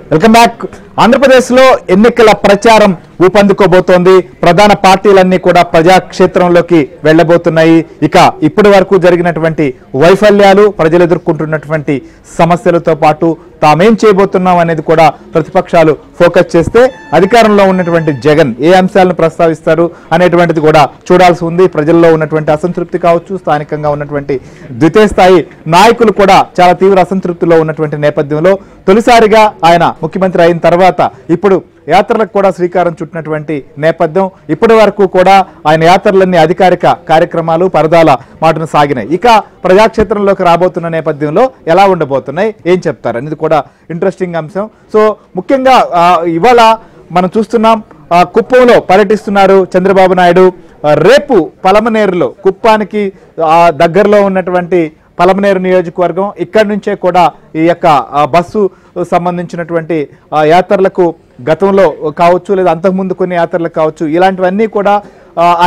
Welcome back. ఆంధ్రప్రదేశ్లో ఎన్నికల ప్రచారం ఊపందుకోబోతోంది. ప్రధాన పార్టీలన్నీ కూడా ప్రజాక్షేత్రంలోకి వెళ్లబోతున్నాయి. ఇక ఇప్పటి వరకు జరిగినటువంటి వైఫల్యాలు, ప్రజలు ఎదుర్కొంటున్నటువంటి సమస్యలతో పాటు తామేం చేయబోతున్నాం అనేది కూడా ప్రతిపక్షాలు ఫోకస్ చేస్తే, అధికారంలో ఉన్నటువంటి జగన్ ఏ అంశాలను ప్రస్తావిస్తారు అనేటువంటిది కూడా చూడాల్సి ఉంది. ప్రజల్లో ఉన్నటువంటి అసంతృప్తి కావచ్చు, స్థానికంగా ఉన్నటువంటి ద్వితీయ స్థాయి నాయకులు కూడా చాలా తీవ్ర అసంతృప్తిలో ఉన్నటువంటి నేపథ్యంలో తొలిసారిగా ఆయన ముఖ్యమంత్రి అయిన తర్వాత ఇప్పుడు యాత్రలకు కూడా శ్రీకారం చుట్టినటువంటి నేపథ్యం. ఇప్పటి వరకు కూడా ఆయన యాత్రలన్నీ అధికారిక కార్యక్రమాలు పరదాల మాటను సాగినాయి. ఇక ప్రజాక్షేత్రంలోకి రాబోతున్న నేపథ్యంలో ఎలా ఉండబోతున్నాయి, ఏం చెప్తారు అనేది కూడా ఇంట్రెస్టింగ్ అంశం. సో ముఖ్యంగా ఇవాళ మనం చూస్తున్నాం, కుప్పంలో పర్యటిస్తున్నారు చంద్రబాబు నాయుడు. రేపు పలమనేరులో, కుప్పానికి దగ్గరలో ఉన్నటువంటి పలమనేరు నియోజకవర్గం, ఇక్కడి నుంచే కూడా ఈ యొక్క బస్సు సంబంధించినటువంటి యాత్రలకు గతంలో కావచ్చు, లేదా అంతకుముందు కొన్ని యాత్రలకు కావచ్చు, ఇలాంటివన్నీ కూడా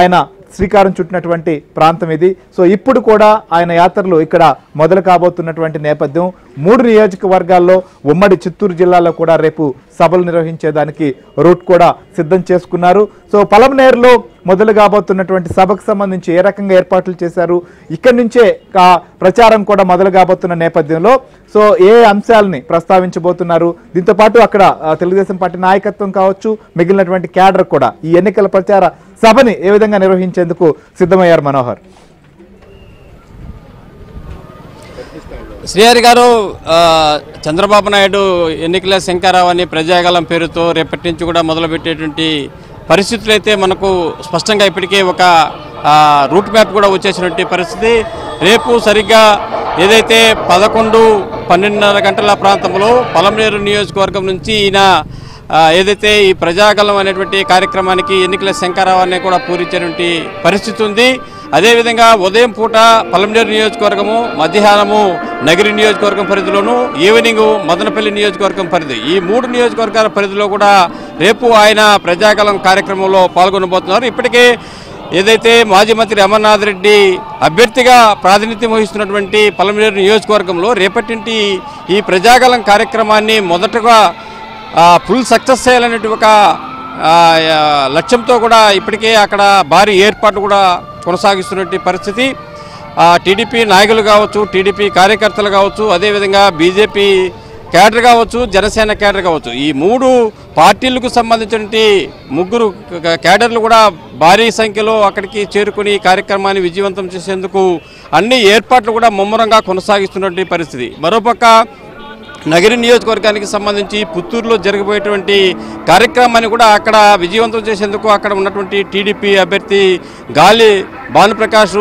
ఆయన శ్రీకారం చుట్టినటువంటి ప్రాంతం ఇది. సో ఇప్పుడు కూడా ఆయన యాత్రలు ఇక్కడ మొదలు కాబోతున్నటువంటి నేపథ్యం. 3 నియోజకవర్గాల్లో ఉమ్మడి చిత్తూరు జిల్లాలో కూడా రేపు సభలు నిర్వహించేదానికి రూట్ కూడా సిద్ధం చేసుకున్నారు. సో పలమనేరులో మొదలు కాబోతున్నటువంటి సభకు సంబంధించి ఏ రకంగా ఏర్పాట్లు చేశారు, ఇక్కడి నుంచే ప్రచారం కూడా మొదలు కాబోతున్న నేపథ్యంలో సో ఏ అంశాలని ప్రస్తావించబోతున్నారు, దీంతో పాటు అక్కడ తెలుగుదేశం పార్టీ నాయకత్వం కావచ్చు, మిగిలినటువంటి క్యాడర్ కూడా ఈ ఎన్నికల ప్రచార సభని ఏ విధంగా నిర్వహించేందుకు సిద్ధమయ్యారు మనోహర్? శ్రీహరి గారు, చంద్రబాబు నాయుడు ఎన్నికల శంకరావని ప్రజాగలం పేరుతో రేపటి నుంచి కూడా మొదలుపెట్టేటువంటి పరిస్థితులు అయితే మనకు స్పష్టంగా ఇప్పటికే ఒక రూట్ మ్యాప్ కూడా వచ్చేసినటువంటి పరిస్థితి. రేపు సరిగ్గా ఏదైతే 11-12:30 గంటల ప్రాంతంలో పలమనేరు నియోజకవర్గం నుంచి ఈయన ఏదైతే ఈ ప్రజాగలం అనేటువంటి కార్యక్రమానికి ఎన్నికల శంకరావాన్ని కూడా పూరించేటువంటి పరిస్థితి ఉంది. అదేవిధంగా ఉదయం పూట పలమనేరు నియోజకవర్గము, మధ్యాహ్నము నగిరి నియోజకవర్గం పరిధిలోను, ఈవినింగ్ మదనపల్లి నియోజకవర్గం పరిధి, ఈ 3 నియోజకవర్గాల పరిధిలో కూడా రేపు ఆయన ప్రజాగలం కార్యక్రమంలో పాల్గొనబోతున్నారు. ఇప్పటికే ఏదైతే మాజీ మంత్రి అమర్నాథ్ రెడ్డి అభ్యర్థిగా ప్రాతినిధ్యం వహిస్తున్నటువంటి పలమనేరు నియోజకవర్గంలో రేపటి ఈ ప్రజాగలం కార్యక్రమాన్ని మొదటగా ఫుల్ సక్సెస్ చేయాలనే ఒక లక్ష్యంతో కూడా ఇప్పటికే అక్కడ భారీ ఏర్పాటు కూడా కొనసాగిస్తున్నటువంటి పరిస్థితి. టీడీపీ నాయకులు కావచ్చు, టీడీపీ కార్యకర్తలు కావచ్చు, అదేవిధంగా బీజేపీ క్యాడర్ కావచ్చు, జనసేన క్యాడర్ కావచ్చు, ఈ 3 పార్టీలకు సంబంధించినటువంటి 3 క్యాడర్లు కూడా భారీ సంఖ్యలో అక్కడికి చేరుకుని ఈ కార్యక్రమాన్ని విజయవంతం చేసేందుకు అన్ని ఏర్పాట్లు కూడా ముమ్మరంగా కొనసాగిస్తున్నటువంటి పరిస్థితి. మరోపక్క నగరి నియోజకవర్గానికి సంబంధించి పుత్తూరులో జరగబోయేటువంటి కార్యక్రమాన్ని కూడా అక్కడ విజయవంతం చేసేందుకు అక్కడ ఉన్నటువంటి టీడీపీ అభ్యర్థి గాలి భానుప్రకాష్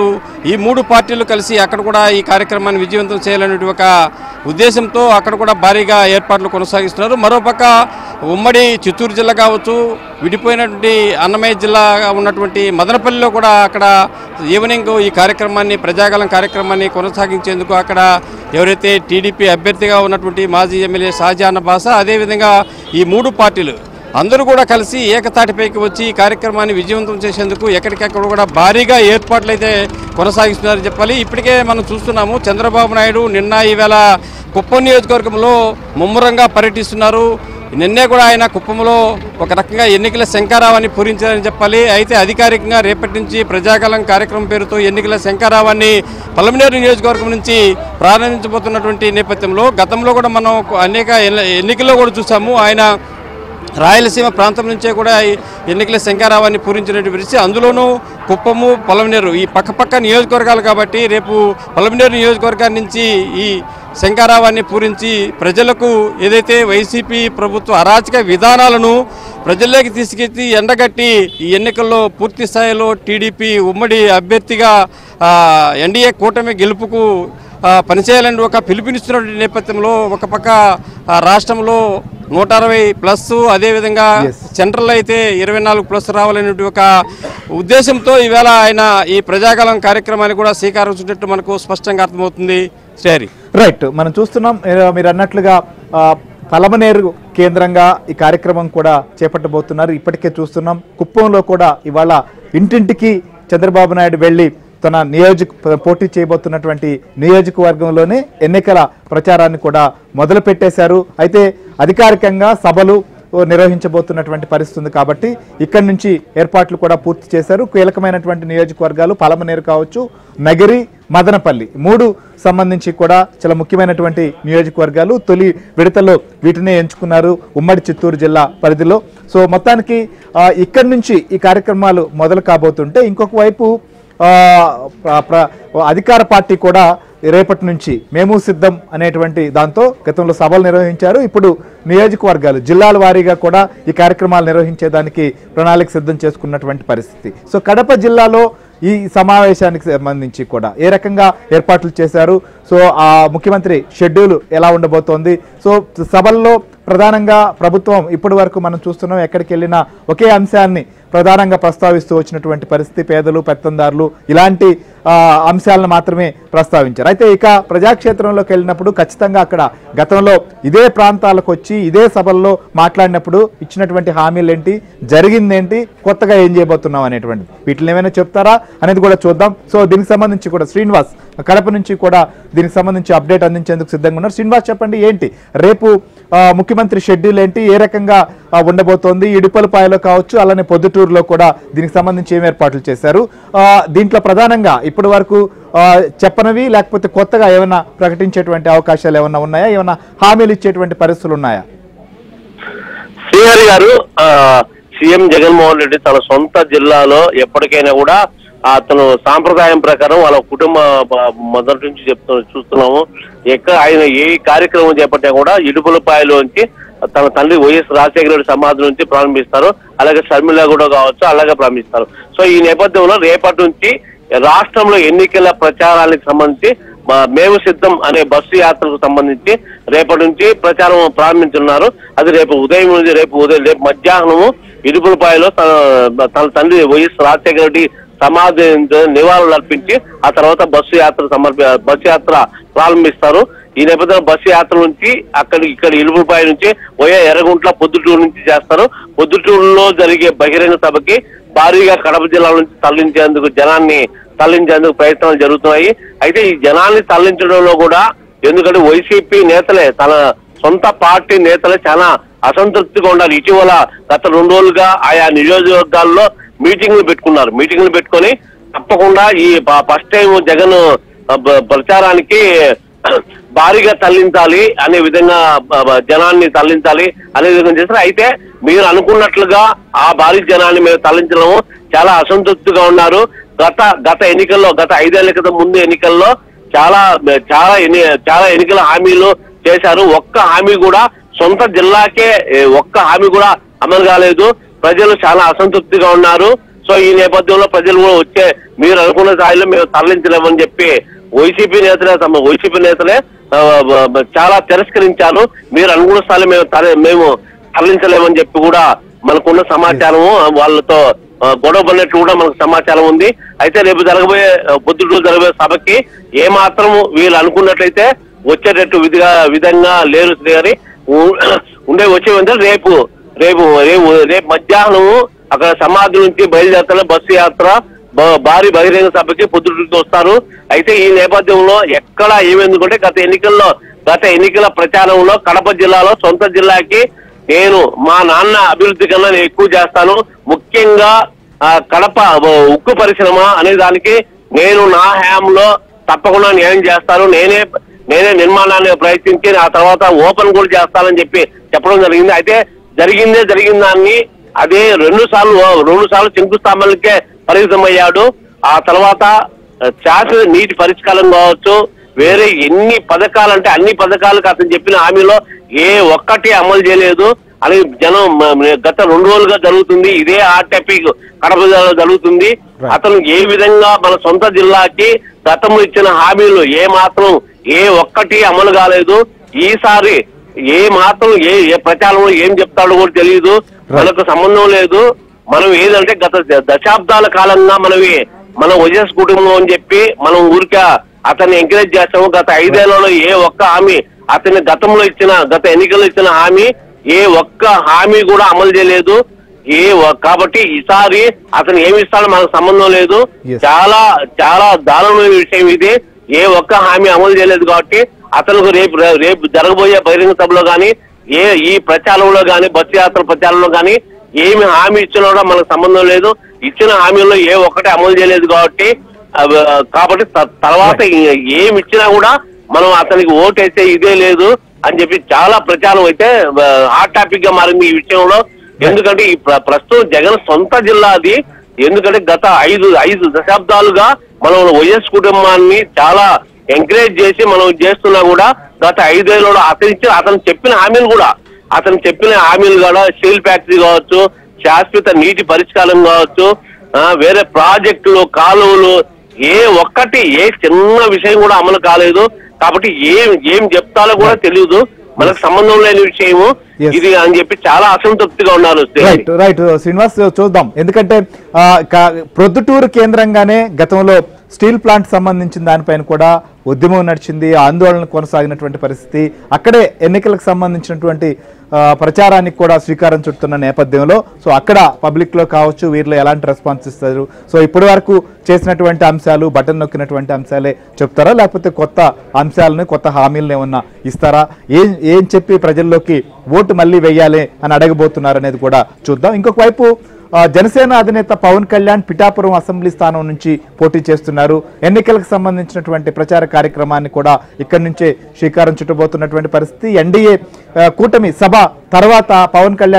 ఈ 3 పార్టీలు కలిసి అక్కడ కూడా ఈ కార్యక్రమాన్ని విజయవంతం చేయాలనే ఒక ఉద్దేశంతో అక్కడ కూడా భారీగా ఏర్పాట్లు కొనసాగిస్తున్నారు. మరోపక్క ఉమ్మడి చిత్తూరు జిల్లా కావచ్చు, విడిపోయినటువంటి అన్నమయ్య జిల్లా ఉన్నటువంటి మదనపల్లిలో కూడా అక్కడ ఈవినింగ్ ఈ కార్యక్రమాన్ని, ప్రజాగలం కార్యక్రమాన్ని కొనసాగించేందుకు అక్కడ ఎవరైతే టీడీపీ అభ్యర్థిగా ఉన్నటువంటి మాజీ ఎమ్మెల్యే షాజహాన్ బాషా, అదేవిధంగా ఈ 3 పార్టీలు అందరూ కూడా కలిసి ఏకతాటిపైకి వచ్చి ఈ కార్యక్రమాన్ని విజయవంతం చేసేందుకు ఎక్కడికెక్కడ కూడా భారీగా ఏర్పాట్లు అయితే కొనసాగిస్తున్నారని చెప్పాలి. ఇప్పటికే మనం చూస్తున్నాము, చంద్రబాబు నాయుడు నిన్న ఈవేళ కుప్పం నియోజకవర్గంలో ముమ్మరంగా పర్యటిస్తున్నారు. నిన్నే కూడా ఆయన కుప్పంలో ఒక రకంగా ఎన్నికల శంకరావాన్ని పూరించారని చెప్పాలి. అయితే అధికారికంగా రేపటి నుంచి ప్రజాగలం కార్యక్రమం పేరుతో ఎన్నికల శంకరావాన్ని పలమనేరు నియోజకవర్గం నుంచి ప్రారంభించబోతున్నటువంటి నేపథ్యంలో గతంలో కూడా మనం అనేక ఎన్నికల్లో కూడా చూసాము, ఆయన రాయలసీమ ప్రాంతం నుంచే కూడా ఎన్నికల శంకరావాన్ని పూరించినటువంటి పరిస్థితి. అందులోనూ కుప్పము, పలమనేరు ఈ పక్కపక్క నియోజకవర్గాలు కాబట్టి రేపు పలమనేరు నియోజకవర్గాన్ని నుంచి ఈ శంకరావాన్ని పూరించి ప్రజలకు ఏదైతే వైసీపీ ప్రభుత్వ అరాచక విధానాలను ప్రజల్లోకి తీసుకెళ్లి ఎండగట్టి ఈ ఎన్నికల్లో పూర్తి స్థాయిలో టీడీపీ ఉమ్మడి అభ్యర్థిగా ఎన్డీఏ కూటమి గెలుపుకు పనిచేయాలని ఒక పిలుపునిస్తున్న నేపథ్యంలో ఒక పక్క రాష్ట్రంలో 160+, అదేవిధంగా సెంట్రల్ అయితే 24+ రావాలనే ఒక ఉద్దేశంతో ఈవేళ ఆయన ఈ ప్రజాగలం కార్యక్రమాన్ని కూడా శ్రీకారం చుట్టినట్టు మనకు స్పష్టంగా అర్థమవుతుంది. శ్రీహరి, రైట్, మనం చూస్తున్నాం మీరు అన్నట్లుగా పలమనేరు కేంద్రంగా ఈ కార్యక్రమం కూడా చేపట్టబోతున్నారు. ఇప్పటికే చూస్తున్నాం, కుప్పంలో కూడా ఇవాళ ఇంటింటికి చంద్రబాబు నాయుడు వెళ్ళి తన పోటీ చేయబోతున్నటువంటి నియోజకవర్గంలోనే ఎన్నికల ప్రచారాన్ని కూడా మొదలు పెట్టేశారు. అయితే అధికారికంగా సభలు నిర్వహించబోతున్నటువంటి పరిస్థితి ఉంది కాబట్టి ఇక్కడి నుంచి ఏర్పాట్లు కూడా పూర్తి చేశారు. కీలకమైనటువంటి నియోజకవర్గాలు పలమనేరు కావచ్చు, నగిరి, మదనపల్లి 3 సంబంధించి కూడా చాలా ముఖ్యమైనటువంటి నియోజకవర్గాలు. తొలి విడతలో వీటినే ఎంచుకున్నారు ఉమ్మడి చిత్తూరు జిల్లా పరిధిలో. సో మొత్తానికి ఇక్కడి నుంచి ఈ కార్యక్రమాలు మొదలు కాబోతుంటే ఇంకొక వైపు అధికార పార్టీ కూడా రేపటి నుంచి మేము సిద్ధం అనేటువంటి దాంతో గతంలో సభలు నిర్వహించారు. ఇప్పుడు నియోజకవర్గాలు జిల్లాల వారీగా కూడా ఈ కార్యక్రమాలు నిర్వహించేదానికి ప్రణాళిక సిద్ధం చేసుకున్నటువంటి పరిస్థితి. సో కడప జిల్లాలో ఈ సమావేశానికి సంబంధించి కూడా ఏ రకంగా ఏర్పాట్లు చేశారు, సో ఆ ముఖ్యమంత్రి షెడ్యూల్ ఎలా ఉండబోతోంది, సో సభల్లో ప్రధానంగా ప్రభుత్వం ఇప్పటి వరకు మనం చూస్తున్నాం ఎక్కడికి వెళ్ళినా ఒకే అంశాన్ని ప్రధానంగా ప్రస్తావిస్తూ వచ్చినటువంటి పరిస్థితి, పేదలు, పెత్తందారులు ఇలాంటి అంశాలను మాత్రమే ప్రస్తావించారు. అయితే ఇక ప్రజాక్షేత్రంలోకి వెళ్ళినప్పుడు ఖచ్చితంగా అక్కడ గతంలో ఇదే ప్రాంతాలకు వచ్చి ఇదే సభల్లో మాట్లాడినప్పుడు ఇచ్చినటువంటి హామీలు ఏంటి, జరిగిందేంటి, కొత్తగా ఏం చేయబోతున్నాం అనేటువంటిది వీటిని ఏమైనా చెప్తారా అనేది కూడా చూద్దాం. సో దీనికి సంబంధించి కూడా శ్రీనివాస్ కడప నుంచి కూడా దీనికి సంబంధించి అప్డేట్ అందించేందుకు సిద్ధంగా ఉన్నారు. శ్రీనివాస్ చెప్పండి, ఏంటి రేపు ముఖ్యమంత్రి షెడ్యూల్ ఏంటి, ఏ రకంగా ఉండబోతోంది, ఇడుపలపాయలో కావచ్చు అలానే పొద్దుటూరులో కూడా దీనికి సంబంధించి ఏం ఏర్పాట్లు చేశారు, దీంట్లో ప్రధానంగా ఇప్పటి వరకు చెప్పనవి లేకపోతే కొత్తగా ఏమైనా ప్రకటించేటువంటి అవకాశాలు ఏమైనా ఉన్నాయా, ఏమైనా హామీలు ఇచ్చేటువంటి పరిస్థితులు ఉన్నాయా? శ్రీహరి గారు, సీఎం జగన్మోహన్ రెడ్డి తన సొంత జిల్లాలో ఎప్పటికైనా కూడా అతను సాంప్రదాయం ప్రకారం వాళ్ళ కుటుంబ మొదటి నుంచి చూస్తున్నాము. ఎక్కడ ఆయన ఏ కార్యక్రమం చేపట్టా కూడా ఇడుపులపాయలోంచి తన తండ్రి వైఎస్ రాజశేఖర రెడ్డి సమాధి నుంచి ప్రారంభిస్తారు. అలాగే షర్మిల కూడా కావచ్చు, అలాగే ప్రారంభిస్తారు. సో ఈ నేపథ్యంలో రేపటి నుంచి రాష్ట్రంలో ఎన్నికల ప్రచారానికి సంబంధించి మేము సిద్ధం అనే బస్సు యాత్రకు సంబంధించి రేపటి నుంచి ప్రచారం ప్రారంభించున్నారు. అది రేపు ఉదయం నుంచి రేపు మధ్యాహ్నము ఇడుపులపాయలో తన తండ్రి వైఎస్ రాజశేఖర రెడ్డి సమాధి నివాళులు అర్పించి ఆ తర్వాత బస్సు యాత్ర ప్రారంభిస్తారు. ఈ నేపథ్యంలో బస్సు యాత్ర నుంచి ఇక్కడ ఇడుపులపాయ నుంచి ఎర్రగుంట్ల పొద్దుటూరు నుంచి చేస్తారు. పొద్దుటూరులో జరిగే బహిరంగ సభకి భారీగా కడప జిల్లా నుంచి జనాన్ని తరలించేందుకు ప్రయత్నాలు జరుగుతున్నాయి. అయితే ఈ జనాన్ని తరలించడంలో కూడా ఎందుకంటే వైసీపీ నేతలే, తన సొంత పార్టీ నేతలే చాలా అసంతృప్తిగా ఉన్నారు. ఇటీవల గత 2 రోజులుగా ఆయా నియోజకవర్గాల్లో మీటింగ్లు పెట్టుకొని తప్పకుండా ఈ ఫస్ట్ టైం జగన్ ప్రచారానికి భారీగా తరలించాలి అనే విధంగా, జనాన్ని తరలించాలి అనే విధంగా చేస్తారు. అయితే మీరు అనుకున్నట్లుగా ఆ భారీ జనాన్ని మేము తరలించడము చాలా అసంతృప్తిగా ఉన్నారు. గత ఎన్నికల్లో, గత 5 ఏళ్ల క్రితం ముందు ఎన్నికల్లో చాలా ఎన్నికల హామీలు చేశారు. ఒక్క హామీ కూడా సొంత జిల్లాకే ఒక్క హామీ కూడా అమలు కాలేదు. ప్రజలు చాలా అసంతృప్తిగా ఉన్నారు. సో ఈ నేపథ్యంలో ప్రజలు కూడా మీరు అనుకున్న స్థాయిలో మేము తరలించలేమని చెప్పి వైసీపీ నేతలే చాలా తిరస్కరించారు. మీరు అనుకున్న స్థాయిలో మేము తరలించలేమని చెప్పి కూడా మనకున్న సమాచారము, వాళ్ళతో గొడవ పడినట్లు కూడా మనకు సమాచారం ఉంది. అయితే రేపు పొద్దుటూరు జరగబోయే సభకి ఏ మాత్రం వీళ్ళు అనుకున్నట్లయితే వచ్చేటట్టు విధంగా లేరు గారి వచ్చే రేపు మధ్యాహ్నము అక్కడ సమాధి నుంచి బయలుదేరుతున్న బస్సు యాత్ర భారీ బహిరంగ సభకి పొద్దుటూరుకి వస్తారు. అయితే ఈ నేపథ్యంలో ఎక్కడ ఏమెందుకంటే గత ఎన్నికల ప్రచారంలో కడప జిల్లాలో సొంత జిల్లాకి నేను మా నాన్న అభివృద్ధి కన్నా నేను ఎక్కువ చేస్తాను, ముఖ్యంగా కడప ఉక్కు పరిశ్రమ అనే దానికి నేను నా హయాంలో తప్పకుండా న్యాయం చేస్తాను, నేనే నిర్మాణాన్ని ప్రయత్నించి ఆ తర్వాత ఓపెన్ కూడా చేస్తానని చెప్పడం జరిగింది. అయితే జరిగిన దాన్ని అదే 2 సార్లు శంకుస్థాపనలకే పరిమితమయ్యాడు. ఆ తర్వాత శాశ్వత నీటి పరిష్కారం కావచ్చు, వేరే ఎన్ని పథకాలంటే అన్ని పథకాలకు అతను చెప్పిన హామీలో ఏ ఒక్కటి అమలు చేయలేదు అని జనం గత 2 రోజులుగా జరుగుతుంది. ఇదే హాట్ టాపిక్ కడప జిల్లాలో జరుగుతుంది. అతను ఏ విధంగా మన సొంత జిల్లాకి గతంలో ఇచ్చిన హామీలు ఏ ఒక్కటి అమలు కాలేదు. ఈసారి ఏ మాత్రం ఏ ప్రచారంలో ఏం చెప్తాడో కూడా తెలియదు, మనకు సంబంధం లేదు. మనం ఏదంటే గత దశాబ్దాల కాలంగా మన వైఎస్ కుటుంబం అని చెప్పి మనం ఊరికే అతన్ని ఎంకరేజ్ చేస్తాము. గత 5 ఏళ్లలో ఏ ఒక్క హామీ అతని గత ఎన్నికల్లో ఇచ్చిన హామీ ఏ ఒక్క హామీ కూడా అమలు చేయలేదు. కాబట్టి ఈసారి అతను ఏమి ఇస్తాడో మనకు సంబంధం లేదు. Yes. చాలా చాలా దారుణమైన విషయం ఇది. ఏ ఒక్క హామీ అమలు చేయలేదు కాబట్టి అతనికి రేపు జరగబోయే బహిరంగ సభలో గానీ ఈ ప్రచారంలో గానీ బస్సు యాత్ర ప్రచారంలో గానీ ఏమి హామీ ఇచ్చినా కూడా మనకు సంబంధం లేదు. ఇచ్చిన హామీల్లో ఏ ఒక్కటి అమలు చేయలేదు కాబట్టి తర్వాత ఏమి ఇచ్చినా కూడా మనం అతనికి ఓటేస్తే ఇదే లేదు అని చెప్పి చాలా ప్రచారం అయితే హాట్ టాపిక్ గా మారింది ఈ విషయంలో. ఎందుకంటే ఈ ప్రస్తుతం జగన్ సొంత జిల్లా అది. ఎందుకంటే గత ఐదు దశాబ్దాలుగా మనం వైఎస్ కుటుంబాన్ని చాలా ఎంకరేజ్ చేసి మనం చేస్తున్నా కూడా గత 5 ఏళ్ళలో అతను చెప్పిన హామీలు కూడా స్టీల్ ఫ్యాక్టరీ కావచ్చు, శాశ్వత నీటి పరిష్కారం కావచ్చు, వేరే ప్రాజెక్టులు, కాలువలు ఏ చిన్న విషయం కూడా అమలు కాలేదు. కాబట్టి ఏం చెప్తాలో కూడా తెలియదు, మనకు సంబంధం లేని విషయము ఇది అని చెప్పి చాలా అసంతృప్తిగా ఉన్నారు. రైట్ శ్రీనివాస్, చూద్దాం. ఎందుకంటే ప్రొద్దుటూరు కేంద్రంగానే గతంలో స్టీల్ ప్లాంట్ సంబంధించిన దానిపైన కూడా ఉద్యమం నడిచింది, ఆందోళన కొనసాగినటువంటి పరిస్థితి. అక్కడే ఎన్నికలకు సంబంధించినటువంటి ప్రచారానికి కూడా శ్రీకారం చుడుతున్న నేపథ్యంలో సో అక్కడ పబ్లిక్ లో కావచ్చు వీరిలో ఎలాంటి రెస్పాన్స్ ఇస్తారు? సో ఇప్పటి వరకు చేసినటువంటి అంశాలు, బటన్ నొక్కినటువంటి అంశాలే చెప్తారా, లేకపోతే కొత్త అంశాలను, కొత్త హామీలను ఏమన్నా ఇస్తారా? ఏం చెప్పి ప్రజల్లోకి ఓటు మళ్ళీ వెయ్యాలి అని అడగబోతున్నారు అనేది కూడా చూద్దాం. ఇంకొక వైపు జనసేన అధినేత పవన్ కళ్యాణ్ పిఠాపురం అసెంబ్లీ స్థానం నుంచి పోటీ చేస్తున్నారు. ఎన్నికలకు సంబంధించినటువంటి ప్రచార కార్యక్రమాన్ని కూడా ఇక్కడి నుంచే శ్రీకారం చుట్టబోతున్నటువంటి పరిస్థితి. ఎన్డీఏ కూటమి సభ తర్వాత పవన్ కళ్యాణ్